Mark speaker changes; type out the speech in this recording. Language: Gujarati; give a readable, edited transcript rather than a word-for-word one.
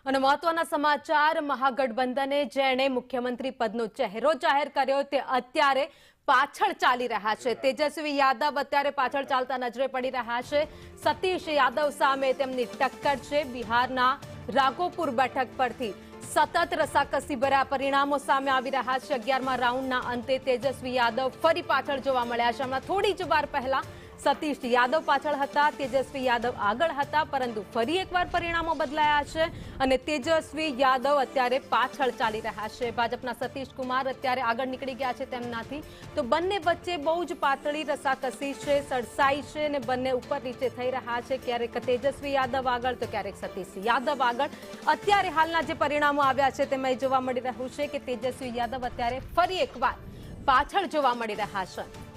Speaker 1: અને મહત્વના સમાચાર મહાગઠબંધને જેણે મુખ્યમંત્રી પદનો ચહેરો જાહેર કર્યો તે અત્યારે પાછળ ચાલી રહ્યા છે। તેજસ્વી યાદવ અત્યારે પાછળ ચાલતા નજરે પડી રહ્યા છે। સતીશ યાદવ સામે તેમની ટક્કર છે। બિહારના રાઘોપુર બેઠક પરથી સતત રસાકસી ભર્યા પરિણામો સામે આવી રહ્યા છે। 11મા રાઉન્ડના અંતે તેજસ્વી યાદવ ફરી પાછળ જોવા મળ્યા છે। હમણાં થોડી જ વાર પહેલા સતીશ યાદવ પાછળ હતા, તેજસ્વી યાદવ આગળ હતા, પરંતુ ફરી એકવાર પરિણામો બદલાયા છે અને તેજસ્વી યાદવ અત્યારે પાછળ ચાલી રહ્યા છે। ભાજપના સતીશ કુમાર અત્યારે આગળ નીકળી ગયા છે તેમનાથી। તો બંને વચ્ચે બહુ જ પાતળી રસાકસી છે, સડસાઈ છે અને બંને ઉપર નીચે થઈ રહ્યા છે। ક્યારેક તેજસ્વી યાદવ આગળ તો ક્યારેક સતીશ યાદવ આગળ। અત્યારે હાલના જે પરિણામો આવ્યા છે તેમાં જોવા મળી રહ્યું છે કે તેજસ્વી યાદવ અત્યારે ફરી એકવાર પાછળ જોવા મળી રહ્યા છે।